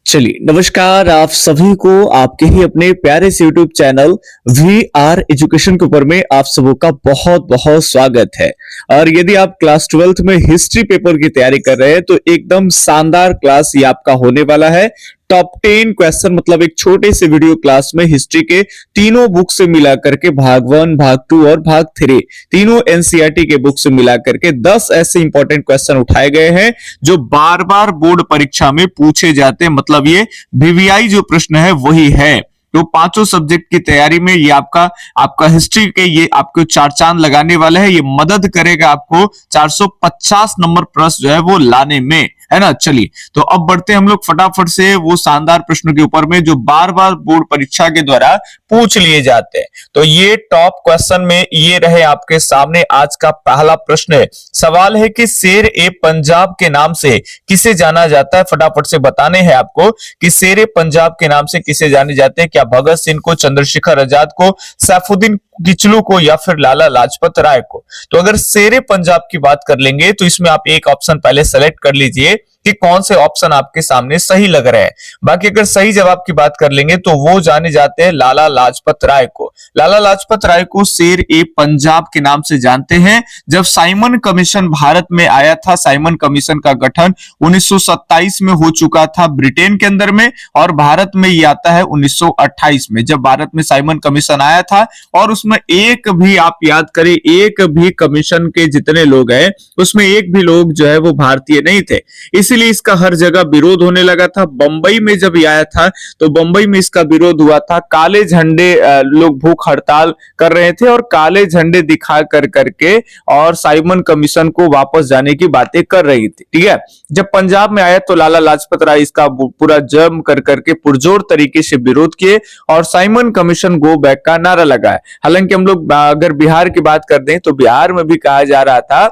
चलिए नमस्कार आप सभी को आपके ही अपने प्यारे से YouTube चैनल VR एजुकेशन के ऊपर में आप सबों का बहुत बहुत स्वागत है। और यदि आप क्लास 12th में हिस्ट्री पेपर की तैयारी कर रहे हैं तो एकदम शानदार क्लास ये आपका होने वाला है। टॉप 10 क्वेश्चन मतलब एक छोटे से वीडियो क्लास में हिस्ट्री के तीनों बुक से मिला करके भाग 1, भाग 2 और भाग 3 तीनों एनसीईआरटी के बुक से मिला करके 10 ऐसे इंपॉर्टेंट क्वेश्चन उठाए गए हैं जो बार बार बोर्ड परीक्षा में पूछे जाते हैं। मतलब ये वीवीआई जो प्रश्न है वही है। तो पांचों सब्जेक्ट की तैयारी में ये आपका हिस्ट्री के ये आपको चार चांद लगाने वाला है। ये मदद करेगा आपको 450 नंबर प्रश्न जो है वो लाने में, है ना। चलिए तो अब बढ़ते हैं हम लोग फटाफट से वो शानदार प्रश्नों के ऊपर में जो बार बार बोर्ड परीक्षा के द्वारा पूछ लिए जाते हैं। तो ये टॉप क्वेश्चन में ये रहे आपके सामने आज का पहला प्रश्न है। सवाल है कि शेर ए पंजाब के नाम से किसे जाना जाता है। फटाफट से बताने हैं आपको कि शेर ए पंजाब के नाम से किसे जाने जाते हैं। क्या भगत सिंह को, चंद्रशेखर आजाद को, सैफुद्दीन किचलू को या फिर लाला लाजपत राय को। तो अगर शेरे पंजाब की बात कर लेंगे तो इसमें आप एक ऑप्शन पहले सेलेक्ट कर लीजिए कि कौन से ऑप्शन आपके सामने सही लग रहे हैं। बाकी अगर सही जवाब की बात कर लेंगे तो वो जाने जाते हैं लाला लाजपत राय को। लाला लाजपत राय को शेर ए पंजाब के नाम से जानते हैं। जब साइमन कमीशन भारत में आया था, साइमन कमीशन का गठन 1927 में हो चुका था ब्रिटेन के अंदर में, और भारत में ये आता है 1928 में जब भारत में साइमन कमीशन आया था। और उसमें एक भी आप याद करें, एक भी कमीशन के जितने लोग हैं उसमें एक भी लोग जो है वो भारतीय नहीं थे, इसीलिए इसका हर जगह विरोध होने लगा था। बंबई में जब आया था तो बंबई में इसका विरोध हुआ था। काले झंडे लोग भूख हड़ताल कर रहे थे और काले झंडे दिखा कर करके और साइमन कमीशन को वापस जाने की बातें कर रही थी। ठीक है, जब पंजाब में आया तो लाला लाजपत राय इसका पूरा जम कर करके पुरजोर तरीके से विरोध किए और साइमन कमीशन गो बैक का नारा लगाया। हालांकि हम लोग अगर बिहार की बात कर दें तो बिहार में भी कहा जा रहा था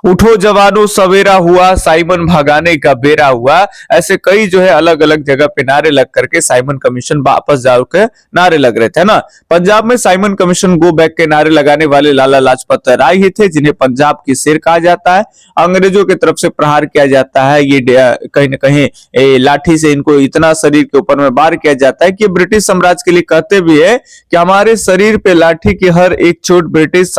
उठो जवानों सवेरा हुआ, साइमन भगाने का बेरा हुआ। ऐसे कई जो है अलग अलग जगह पे नारे लग करके साइमन कमीशन वापस जाओ के नारे लग रहे थे ना। पंजाब में साइमन कमीशन गो बैक के नारे लगाने वाले लाला लाजपत राय ही थे, जिन्हें पंजाब की शेर कहा जाता है। अंग्रेजों की तरफ से प्रहार किया जाता है। ये कहीं ना कहीं लाठी से इनको इतना शरीर के ऊपर में वार किया जाता है कि ब्रिटिश साम्राज्य के लिए कहते भी है कि हमारे शरीर पे लाठी की हर एक चोट ब्रिटिश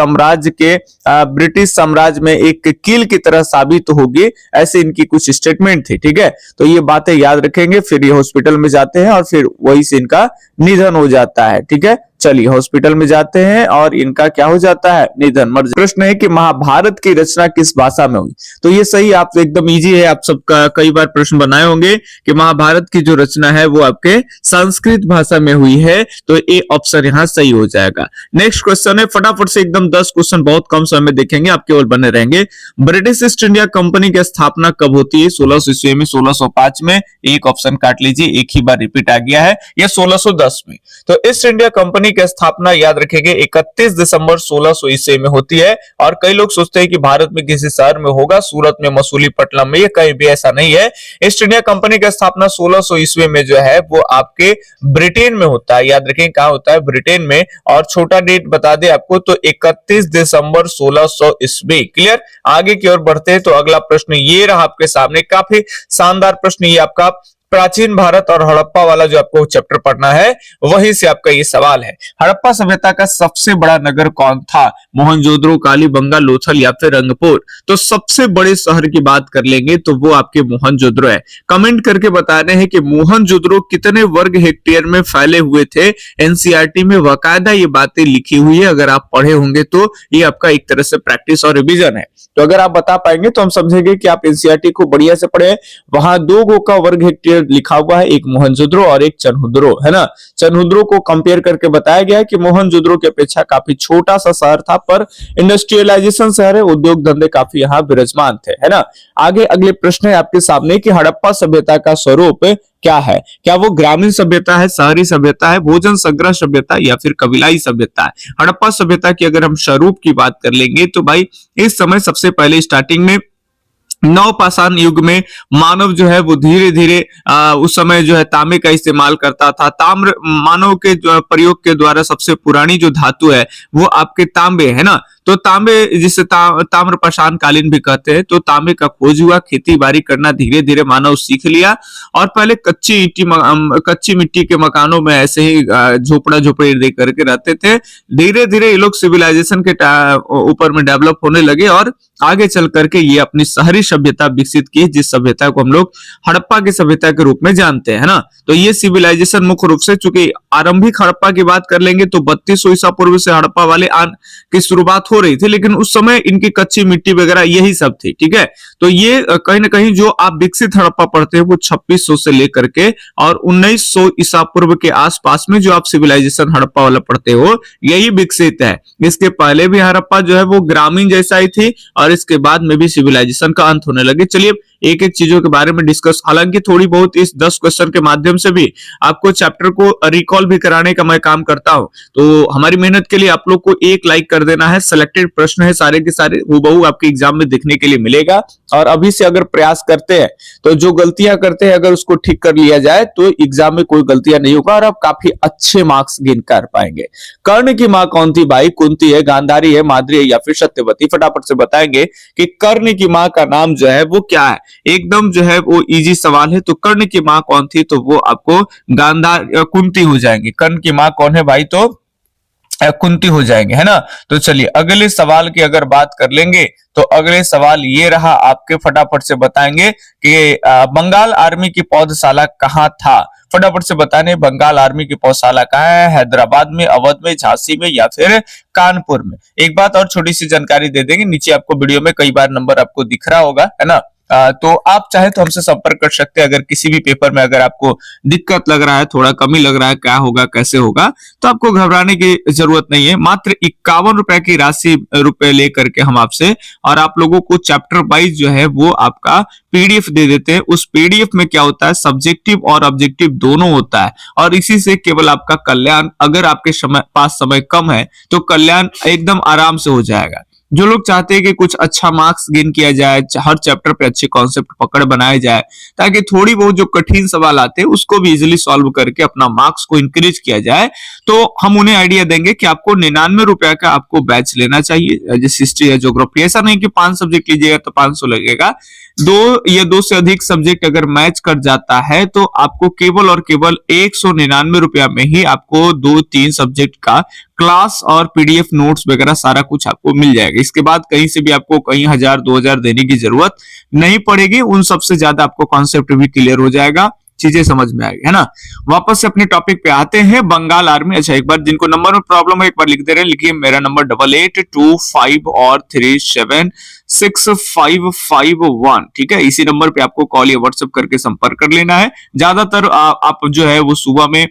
साम्राज्य में एक कील की तरह साबित होगी। ऐसे इनकी कुछ स्टेटमेंट थी। ठीक है, तो ये बातें याद रखेंगे। फिर ये हॉस्पिटल में जाते हैं और फिर वहीं से इनका निधन हो जाता है। ठीक है, चलिए हॉस्पिटल में जाते हैं और इनका क्या हो जाता है, निधन, मर। प्रश्न है कि महाभारत की रचना किस भाषा में हुई। तो ये सही, आप एकदम इजी है। आप सबका कई बार प्रश्न बनाए होंगे कि महाभारत की जो रचना है वो आपके संस्कृत भाषा में हुई है, तो ये ऑप्शन यहाँ सही हो जाएगा। नेक्स्ट क्वेश्चन है, फटाफट से एकदम 10 क्वेश्चन बहुत कम समय में देखेंगे, आप केवल बने रहेंगे। ब्रिटिश ईस्ट इंडिया कंपनी की स्थापना कब होती है। 1600 ईस्वी में, 1605 में। एक ऑप्शन काट लीजिए, एक ही बार रिपीट आ गया है, यह 1610 में। तो ईस्ट इंडिया कंपनी की स्थापना याद रखेंगे 31 दिसंबर 1600 ईस्वी में होती है। और कई लोग सोचते हैं कि भारत में किसी शहर में होगा, सूरत में, मसूलीपट्टनम में, ये कहीं भी ऐसा नहीं है। ईस्ट इंडिया कंपनी की स्थापना 1600 ईस्वी में जो है वो आपके ब्रिटेन में होता है। याद रखें कहां होता है, ब्रिटेन में। और छोटा डेट बता दे आपको तो 31 दिसंबर 1600 ईस्वी। क्लियर, आगे की ओर बढ़ते हैं तो अगला प्रश्न ये रहा आपके सामने, काफी शानदार प्रश्न। ये आपका प्राचीन भारत और हड़प्पा वाला जो आपको चैप्टर पढ़ना है वहीं से आपका ये सवाल है। हड़प्पा सभ्यता का सबसे बड़ा नगर कौन था। मोहनजोदड़ो, कालीबंगा, लोथल या फिर रंगपुर। तो सबसे बड़े शहर की बात कर लेंगे तो वो आपके मोहनजोदड़ो है। कमेंट करके बताने हैं कि मोहनजोदड़ो कितने वर्ग हेक्टेयर में फैले हुए थे। एनसीईआरटी में बाकायदा ये बातें लिखी हुई है, अगर आप पढ़े होंगे तो ये आपका एक तरह से प्रैक्टिस और रिवीजन है। तो अगर आप बता पाएंगे तो हम समझेंगे कि आप एनसीईआरटी को बढ़िया से पढ़े। वहां 2 गो का वर्ग हेक्टेयर लिखा हुआ है, एक मोहनजोदड़ो और एक चनहुद्रो, है ना। चनहुद्रो को कंपेयर करके बताया गया है कि मोहनजोदड़ो की अपेक्षा काफी छोटा सा शहर था, पर इंडस्ट्रियलाइजेशन शहर है, उद्योग धंधे काफी यहाँ विराजमान थे, है ना। आगे अगले प्रश्न है आपके सामने कि हड़प्पा सभ्यता का स्वरूप क्या है। क्या वो ग्रामीण सभ्यता है, शहरी सभ्यता है, भोजन संग्रह सभ्यता या फिर कबीलाई सभ्यता है। हड़प्पा सभ्यता की अगर हम स्वरूप की बात कर लेंगे तो भाई इस समय सबसे पहले स्टार्टिंग में नवपाषाण युग में मानव जो है वो धीरे धीरे उस समय जो है तांबे का इस्तेमाल करता था। ताम्र मानव के प्रयोग के द्वारा सबसे पुरानी जो धातु है वो आपके तांबे है ना। तो तांबे जिसे ताम्र पाषाण कालीन भी कहते हैं, तो तांबे का खोज हुआ, खेती बाड़ी करना धीरे धीरे मानव सीख लिया और पहले कच्ची मिट्टी के मकानों में ऐसे ही झोपड़ा झोपड़ी दे करके रहते थे। धीरे धीरे ये लोग सिविलाइजेशन के ऊपर में डेवलप होने लगे और आगे चल करके ये अपनी शहरी सभ्यता विकसित की, जिस सभ्यता को हम लोग हड़प्पा की सभ्यता के रूप में जानते हैं, ना। तो ये सिविलाइजेशन मुख्य रूप से, चूंकि आरंभिक हड़प्पा की बात कर लेंगे तो 3200 ईसा पूर्व से हड़प्पा वाले की शुरुआत हो रही थी, लेकिन उस समय इनकी कच्ची मिट्टी वगैरह यही सब थी, ठीक है। तो ये कहीं ना कहीं जो आप विकसित हड़प्पा पढ़ते हैं वो 2600 से लेकर के और 1900 ईसा पूर्व के आसपास में जो आप सिविलाइजेशन हड़प्पा वाला पढ़ते हो यही विकसित है। इसके पहले भी हड़प्पा जो है वो ग्रामीण जैसा ही थी और इसके बाद में भी सिविलाइजेशन का अंत होने लगे। चलिए एक एक चीजों के बारे में डिस्कस, हालांकि थोड़ी बहुत इस 10 क्वेश्चन के माध्यम से भी आपको चैप्टर को रिकॉल भी कराने का मैं काम करता हूं। तो हमारी मेहनत के लिए आप लोग को एक लाइक कर देना है। सिलेक्टेड प्रश्न है सारे के सारे, हूबहू आपके एग्जाम में देखने के लिए मिलेगा और अभी से अगर प्रयास करते हैं तो जो गलतियां करते हैं अगर उसको ठीक कर लिया जाए तो एग्जाम में कोई गलतियां नहीं होगा और आप काफी अच्छे मार्क्स गेन कर पाएंगे। कर्ण की मां कौन थी भाई? कुंती है, गांधारी है, माद्री है या फिर सत्यवती? फटाफट से बताएंगे कि कर्ण की मां का नाम जो है वो क्या है। एकदम जो है वो इजी सवाल है। तो कर्ण की मां कौन थी? तो वो आपको कुंती हो जाएंगे। कर्ण की मां कौन है भाई? तो कुंती हो जाएंगे, है ना। तो चलिए अगले सवाल की अगर बात कर लेंगे तो अगले सवाल ये रहा आपके, फटाफट से बताएंगे कि बंगाल आर्मी की पौधशाला कहाँ था? फटाफट से बताने, बंगाल आर्मी की पौधशाला कहाँ है? हैदराबाद में, अवध में, झांसी में या फिर कानपुर में? एक बात और छोटी सी जानकारी दे देंगे, नीचे आपको वीडियो में कई बार नंबर आपको दिख रहा होगा, है ना। तो आप चाहे तो हमसे संपर्क कर सकते हैं। अगर किसी भी पेपर में अगर आपको दिक्कत लग रहा है, थोड़ा कमी लग रहा है, क्या होगा कैसे होगा, तो आपको घबराने की जरूरत नहीं है। मात्र 51 रुपए की राशि लेकर के हम आपसे और आप लोगों को चैप्टर वाइज जो है वो आपका पीडीएफ दे देते हैं। उस पीडीएफ में क्या होता है, सब्जेक्टिव और ऑब्जेक्टिव दोनों होता है और इसी से केवल आपका कल्याण, अगर आपके पास समय कम है तो कल्याण एकदम आराम से हो जाएगा। जो लोग चाहते हैं कि कुछ अच्छा मार्क्स गेन किया जाए, हर चैप्टर पे अच्छे कॉन्सेप्ट पकड़ बनाए जाए, ताकि थोड़ी बहुत जो कठिन सवाल आते हैं उसको भी इजिली सॉल्व करके अपना मार्क्स को इंक्रीज किया जाए, तो हम उन्हें आइडिया देंगे कि आपको 99 रुपया का आपको बैच लेना चाहिए। जैसे हिस्ट्री या ज्योग्राफी, ऐसा नहीं कि 5 सब्जेक्ट लीजिएगा तो 500 लगेगा। 2 या 2 से अधिक सब्जेक्ट अगर मैच कर जाता है तो आपको केवल और केवल 199 रुपया में ही आपको 2-3 सब्जेक्ट का क्लास और पीडीएफ नोट्स वगैरह सारा कुछ आपको मिल जाएगा। इसके बाद कहीं से भी आपको कहीं 1000-2000 देने की जरूरत नहीं पड़ेगी। उन सबसे ज्यादा आपको कॉन्सेप्ट भी क्लियर हो जाएगा, चीजें समझ में आएगी, है ना। वापस से अपने टॉपिक पे आते हैं, बंगाल आर्मी। अच्छा, एक बार जिनको नंबर में प्रॉब्लम है एक बार लिख दे रहे हैं, लिखिए मेरा नंबर 8825 और 376551, ठीक है। इसी नंबर पे आपको कॉल या व्हाट्सएप करके संपर्क कर लेना है। ज्यादातर आप जो है वो सुबह में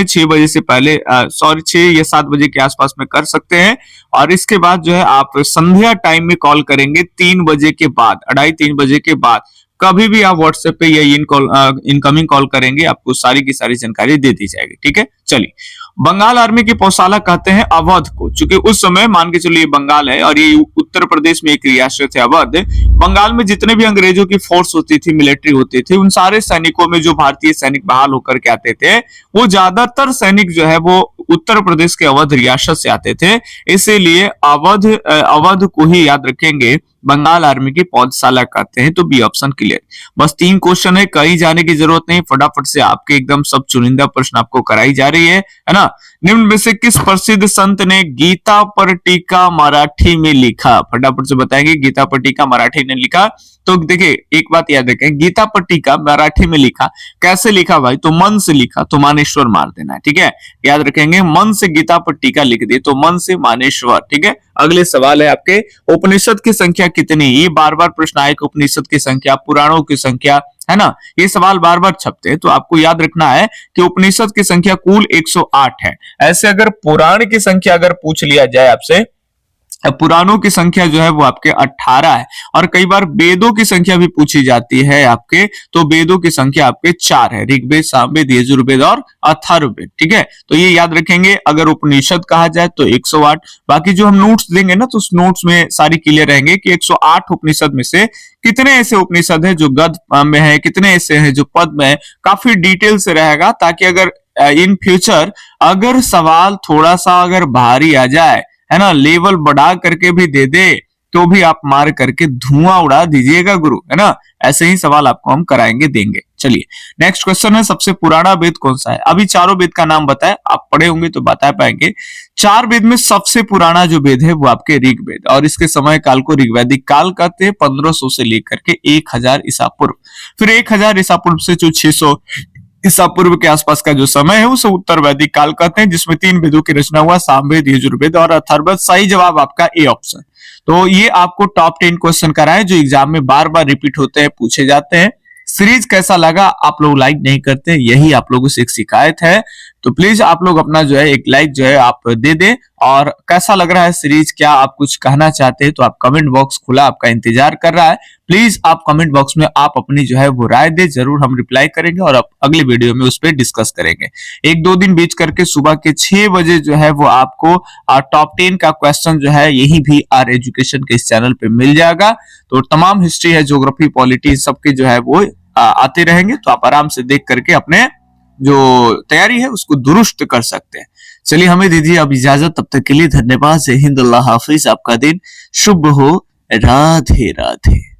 6 बजे से पहले 6 या 7 बजे के आसपास में कर सकते हैं और इसके बाद जो है आप संध्या टाइम में कॉल करेंगे 3 बजे के बाद, 2:30-3 बजे के बाद कभी भी आप व्हाट्सएप पे या इनकमिंग कॉल करेंगे, आपको सारी की सारी जानकारी दे दी जाएगी, ठीक है। चलिए, बंगाल आर्मी की पौधशाला कहते हैं अवध को, क्योंकि उस समय मान के चलिए बंगाल है और ये उत्तर प्रदेश में एक रियासत है अवध। बंगाल में जितने भी अंग्रेजों की फोर्स होती थी, मिलिट्री होती थी, उन सारे सैनिकों में जो भारतीय सैनिक बहाल होकर के आते थे, वो ज्यादातर सैनिक जो है वो उत्तर प्रदेश के अवध रियासत से आते थे। इसीलिए अवध को ही याद रखेंगे, बंगाल आर्मी की पौधशाला कहते हैं। तो बी ऑप्शन क्लियर। बस 3 क्वेश्चन है, कहीं जाने की जरूरत नहीं, फटाफट से आपके एकदम सब चुनिंदा प्रश्न आपको कराई जा रही है ना। निम्न में से किस प्रसिद्ध संत ने गीता पर टीका मराठी में लिखा? फटाफट से बताएंगे, गीता पर टीका मराठी ने लिखा। तो देखिए एक बात याद रखें, गीता पर टीका मराठी में लिखा, कैसे लिखा भाई? तो मन से लिखा, तो मानेश्वर मार देना है, ठीक है। याद रखेंगे, मन से गीता पर टीका लिख दी तो मन से मानेश्वर, ठीक है। अगले सवाल है आपके, उपनिषद की संख्या कितनी? ये बार बार प्रश्न आए कि उपनिषद की संख्या, पुराणों की संख्या, है ना। ये सवाल बार बार छपते हैं, तो आपको याद रखना है कि उपनिषद की संख्या कुल 108 है। ऐसे अगर पुराण की संख्या अगर पूछ लिया जाए आपसे, पुराणों की संख्या जो है वो आपके 18 है और कई बार वेदों की संख्या भी पूछी जाती है आपके, तो वेदों की संख्या आपके 4 है, ऋग्वेद, सामवेद, यजुर्वेद और अथर्ववेद, ठीक है। तो ये याद रखेंगे। अगर उपनिषद कहा जाए तो 108, बाकी जो हम नोट्स देंगे ना तो उस नोट्स में सारी क्लियर रहेंगे कि 108 उपनिषद में से कितने ऐसे उपनिषद है जो गद में है, कितने ऐसे हैं जो पद में है, काफी डिटेल से रहेगा, ताकि अगर इन फ्यूचर अगर सवाल थोड़ा सा अगर भारी आ जाए, है ना, लेवल बढ़ा करके भी दे दे तो भी आप मार करके धुआं उड़ा दीजिएगा गुरु, है ना। ऐसे ही सवाल आपको हम कराएंगे देंगे। चलिए नेक्स्ट क्वेश्चन है, सबसे पुराना वेद कौन सा है? अभी चारों वेद का नाम बताए, आप पढ़े होंगे तो बता पाएंगे। चार वेद में सबसे पुराना जो वेद है वो आपके ऋग्वेद, और इसके समय काल को ऋग्वैदिक काल कहते हैं। 1500 से लेकर के 1000 ईसा पूर्व, फिर 1000 ईसा पूर्व से जो 600 ईसा पूर्व के आसपास का जो समय है उसे उत्तर वैदिक काल कहते हैं, जिसमें 3 वेदों की रचना हुआ, सामवेद, यजुर्वेद और अथर्ववेद। सही जवाब आपका ए ऑप्शन। तो ये आपको टॉप 10 क्वेश्चन कराए जो एग्जाम में बार बार रिपीट होते हैं, पूछे जाते हैं। सीरीज कैसा लगा? आप लोग लाइक नहीं करते, यही आप लोगों से एक शिकायत है, तो प्लीज आप लोग अपना जो है एक लाइक जो है आप दे दें। और कैसा लग रहा है सीरीज, क्या आप कुछ कहना चाहते हैं तो आप कमेंट बॉक्स खुला आपका इंतजार कर रहा है। प्लीज आप कमेंट बॉक्स में आप अपनी जो है वो राय दे, जरूर हम रिप्लाई करेंगे और आप अगले वीडियो में उस पर डिस्कस करेंगे। 1-2 दिन बीच करके सुबह के 6 बजे जो है वो आपको टॉप 10 का क्वेश्चन जो है यही भी आर एजुकेशन के इस चैनल पे मिल जाएगा। तो तमाम हिस्ट्री है, ज्योग्राफी, पॉलिटी सबके जो है वो आते रहेंगे, तो आप आराम से देख करके अपने जो तैयारी है उसको दुरुस्त कर सकते हैं। चलिए हमें दीजिए अब इजाजत, तब तक के लिए धन्यवाद। जय हिंद, अल्लाह हाफिज, आपका दिन शुभ हो, राधे राधे।